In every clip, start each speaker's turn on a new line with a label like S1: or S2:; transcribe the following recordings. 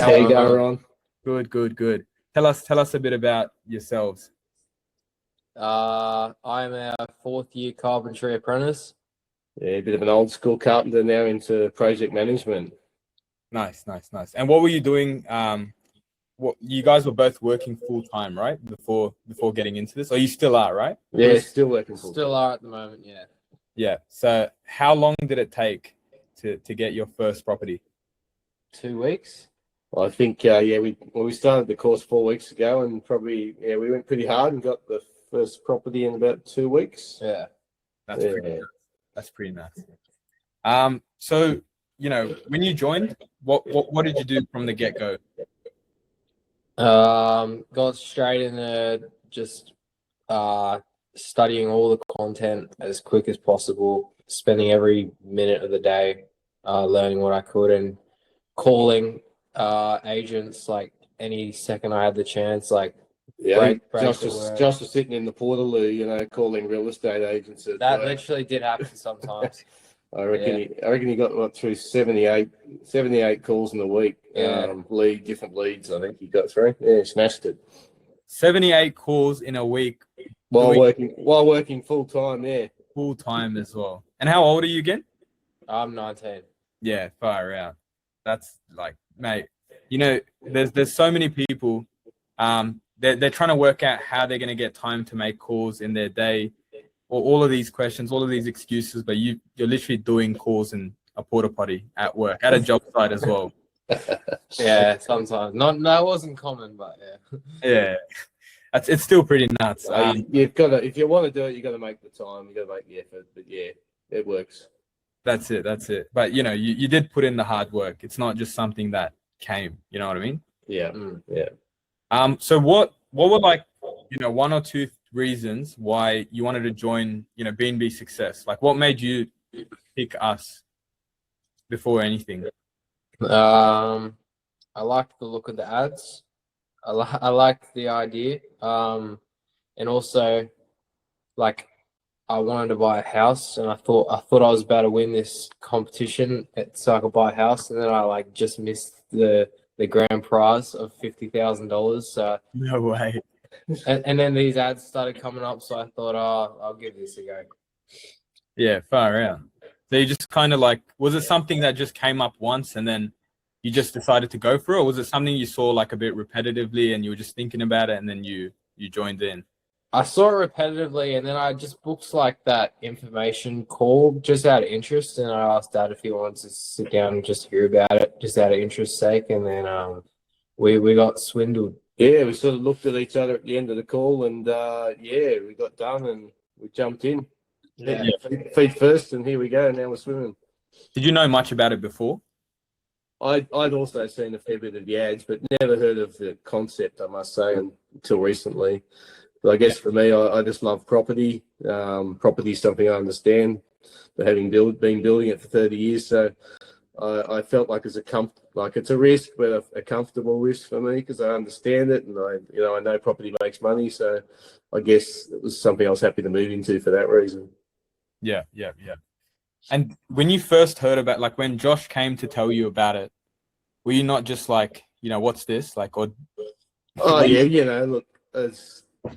S1: How you going, Ron?
S2: Good. Tell us a bit about yourselves.
S1: I'm a fourth year carpentry apprentice.
S3: Yeah, a bit of an old school carpenter now into project management.
S2: Nice. And what were you doing? What you guys were both working full time, right? Before getting into this, or you still are, right?
S3: Yeah, still working full time.
S1: Still are at the moment, yeah.
S2: Yeah. So how long did it take to get your first property?
S1: 2 weeks.
S3: Well, I think we started the course 4 weeks ago, and probably we went pretty hard and got the first property in about 2 weeks.
S1: Yeah,
S2: That's pretty nice. So when you joined, what did you do from the get go?
S1: got straight into just studying all the content as quick as possible, spending every minute of the day learning what I could, and calling agents like any second I had the chance. Like,
S3: Josh was sitting in the portal, calling real estate agents.
S1: That literally did happen sometimes.
S3: I reckon he got through 78 calls in a week. Different leads. I think he got through. Yeah, smashed it.
S2: 78 calls in a week
S3: while working full time. Yeah,
S2: full time as well. And how old are you again?
S1: I'm 19.
S2: Yeah, far out. That's like, mate. There's so many people. They're trying to work out how they're going to get time to make calls in their day, or all of these questions, all of these excuses. But you're literally doing calls in a porta potty at work, at a job site as well.
S1: Yeah, sometimes. That wasn't common, but
S2: yeah. It's still pretty nuts.
S3: You've got to, if you want to do it, you got to make the time. You got to make the effort. But yeah, it works.
S2: That's it. But you did put in the hard work. It's not just something that came. You know what I mean?
S3: Yeah. Yeah.
S2: So what were like, one or two reasons why you wanted to join, B&B Success? Like, what made you pick us before anything?
S1: I liked the look of the ads. I liked the idea. And also, like, I wanted to buy a house, and I thought I was about to win this competition so I could buy a house, and then I just missed the grand prize of $50,000. So
S2: no way.
S1: And then these ads started coming up, so I thought, I'll give this a go.
S2: Yeah, far out. So you just kind of was it something that just came up once and then you just decided to go for it, or was it something you saw a bit repetitively and you were just thinking about it and then you joined in?
S1: I saw it repetitively, and then I just booked that information call just out of interest, and I asked Dad if he wanted to sit down and just hear about it, just out of interest's sake, and then we got swindled.
S3: Yeah, we sort of looked at each other at the end of the call, and we got done and we jumped in. Yeah. Feet first, and here we go. Now we're swimming.
S2: Did you know much about it before?
S3: I'd also seen a fair bit of the ads, but never heard of the concept, I must say, until recently. But I guess for me, I just love property. Property is something I understand, but having been building it for 30 years, so I felt like it's a risk, but a comfortable risk for me because I understand it, and I know property makes money, so I guess it was something I was happy to move into for that reason.
S2: Yeah. And when you first heard about, when Josh came to tell you about it, were you not just what's this? Look,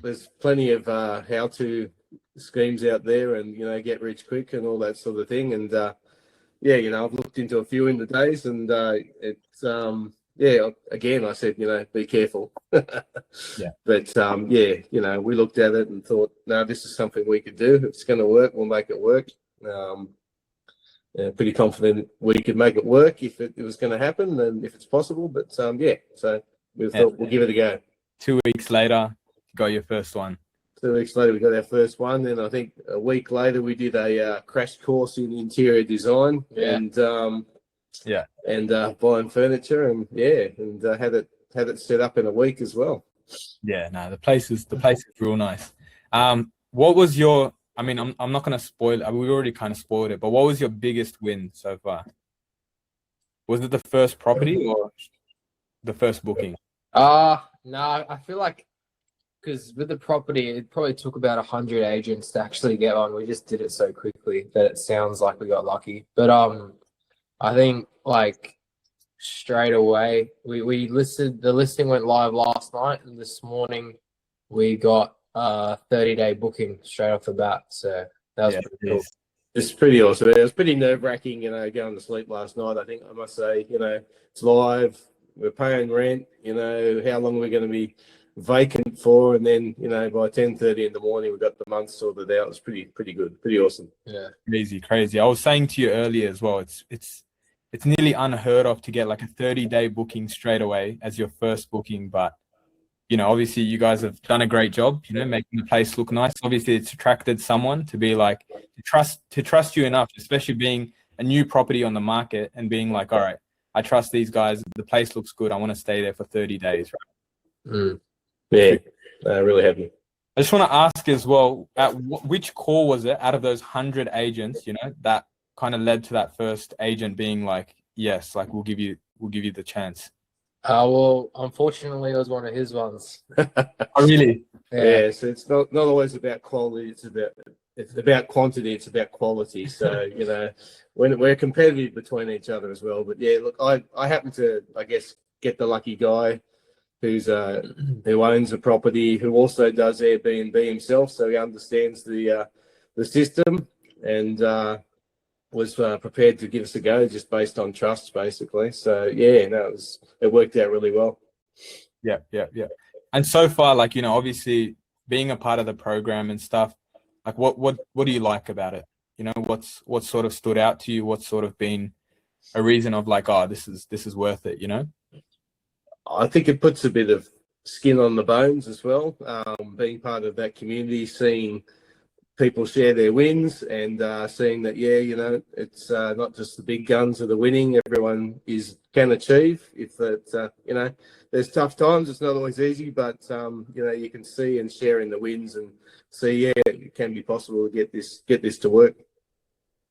S2: there's plenty of how-to schemes out there, and get rich quick and all that sort of thing. And I've looked into a few in the days, and it's again, I said, be careful.
S1: Yeah.
S3: But we looked at it and thought, no, this is something we could do. If it's going to work, we'll make it work. Pretty confident we could make it work if it was going to happen and if it's possible. But so we thought we'll give it a go.
S2: 2 weeks later, got your first one.
S3: 2 weeks later, we got our first one. Then I think a week later, we did a crash course in interior design and buying furniture and had it set up in a week as well.
S2: Yeah, no, the place is real nice. What was your? I mean, I'm not going to spoil it. We already kind of spoiled it, but what was your biggest win so far? Was it the first property or the first booking?
S1: No, I feel like because with the property, it probably took about 100 agents to actually get on. We just did it so quickly that it sounds like we got lucky. But I think straight away. We listed, the listing went live last night, and this morning we got 30-day booking straight off the bat. So that was
S2: Yeah,
S1: pretty cool.
S3: It's pretty awesome. It was pretty nerve-wracking, going to sleep last night. I think I must say, it's live. We're paying rent. How long are we going to be vacant for? And then, by 10:30 in the morning, we got the month sorted out. It was pretty good, pretty awesome.
S1: Yeah.
S2: crazy. I was saying to you earlier as well. It's nearly unheard of to get like a 30-day booking straight away as your first booking, but obviously you guys have done a great job, making the place look nice. Obviously it's attracted someone to be like, to trust you enough, especially being a new property on the market and being like, all right, I trust these guys. The place looks good. I want to stay there for 30 days. Right?
S3: Yeah, really happy.
S2: I just want to ask as well, which call was it out of those 100 agents, that kind of led to that first agent being like, yes, like we'll give you the chance.
S1: Well, unfortunately, it was one of his ones.
S2: Oh, really?
S3: Yeah. So it's not always about quality. It's about quantity. It's about quality. So when we're competitive between each other as well. But yeah, look, I happen to, I guess, get the lucky guy who owns a property, who also does Airbnb himself, so he understands the system, and was prepared to give us a go just based on trust, basically. So yeah, no, it worked out really well.
S2: Yeah. And so far, like, obviously being a part of the program and stuff, like what do you like about it? What sort of stood out to you? What's sort of been a reason of like, oh, this is worth it,
S3: I think it puts a bit of skin on the bones as well. Being part of that community, seeing people share their wins, and seeing that, it's not just the big guns that are winning. Everyone can achieve. If that, there's tough times. It's not always easy, but you can see and share in the wins and see, it can be possible to get this to work.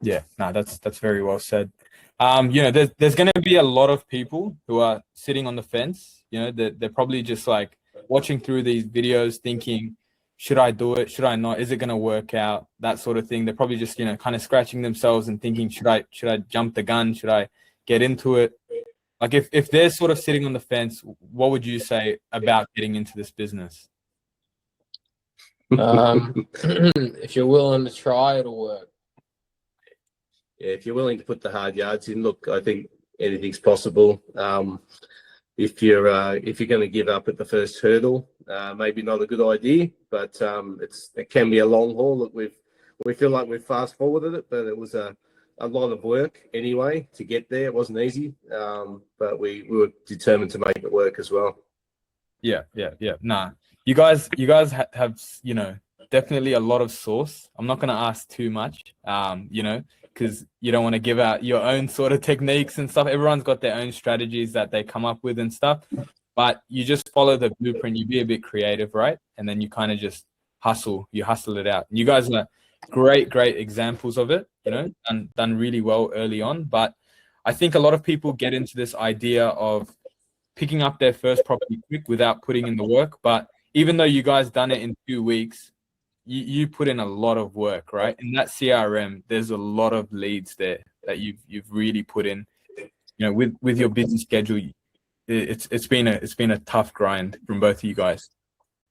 S2: Yeah, no, that's very well said. There's going to be a lot of people who are sitting on the fence. They're probably just like watching through these videos, thinking, should I do it? Should I not? Is it going to work out? That sort of thing. They're probably just kind of scratching themselves and thinking, should I jump the gun? Should I get into it? Like if they're sort of sitting on the fence, what would you say about getting into this business?
S1: If you're willing to try, it'll work.
S3: Yeah, if you're willing to put the hard yards in, look, I think anything's possible. If you're going to give up at the first hurdle, maybe not a good idea, but it can be a long haul. Look, we feel like we've fast forwarded it, but it was a lot of work anyway to get there. It wasn't easy, but we were determined to make it work as well.
S2: Yeah. Nah, you guys have definitely a lot of sauce. I'm not going to ask too much, because you don't want to give out your own sort of techniques and stuff. Everyone's got their own strategies that they come up with and stuff, but you just follow the blueprint. You be a bit creative, right? And then you kind of just hustle it out. And you guys are great examples of it, done really well early on. But I think a lot of people get into this idea of picking up their first property quick without putting in the work. But even though you guys done it in 2 weeks, you put in a lot of work, right? In that CRM, there's a lot of leads there that you've really put in. With your busy schedule, it's been a tough grind from both of you guys.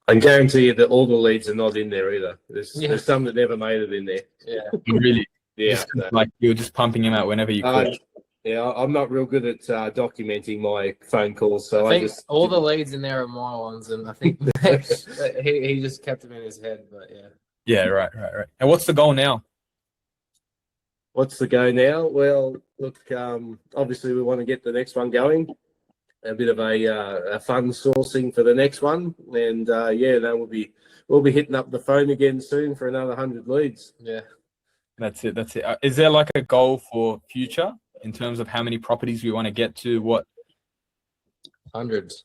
S3: I guarantee you that all the leads are not in there either. There's some that never made it in there.
S1: Yeah.
S2: Really?
S3: Yeah.
S2: Like you're just pumping them out whenever you could.
S3: Yeah, I'm not real good at documenting my phone calls, so
S1: I think all the leads in there are my ones, and I think he just kept them in his head. But yeah.
S2: Yeah, right. And what's the goal now?
S3: What's the go now? Well, look, obviously we want to get the next one going. A bit of a fund sourcing for the next one, and we'll be hitting up the phone again soon for another 100 leads.
S1: Yeah,
S2: that's it. Is there like a goal for future in terms of how many properties we want to get to? What?
S1: Hundreds.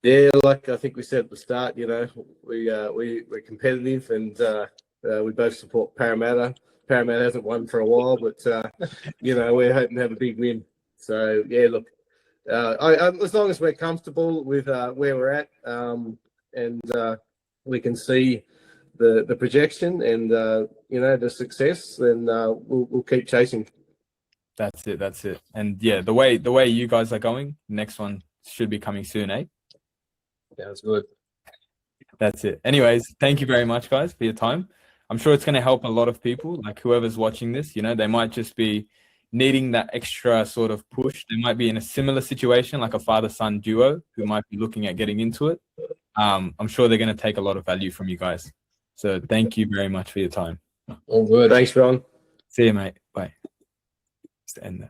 S3: Yeah, like I think we said at the start, we're competitive, and we both support Parramatta. Parramatta hasn't won for a while, but we're hoping to have a big win. So yeah, look, as long as we're comfortable with where we're at, and we can see the projection and the success, then we'll keep chasing.
S2: That's it. That's it. And yeah, the way you guys are going, next one should be coming soon, eh?
S1: Yeah, that's good.
S2: That's it. Anyways, thank you very much, guys, for your time. I'm sure it's going to help a lot of people, like whoever's watching this, you know, they might just be needing that extra sort of push. They might be in a similar situation, like a father-son duo who might be looking at getting into it. I'm sure they're going to take a lot of value from you guys. So thank you very much for your time.
S1: All good.
S3: Thanks, Ron.
S2: See you, mate. Bye. Just end there.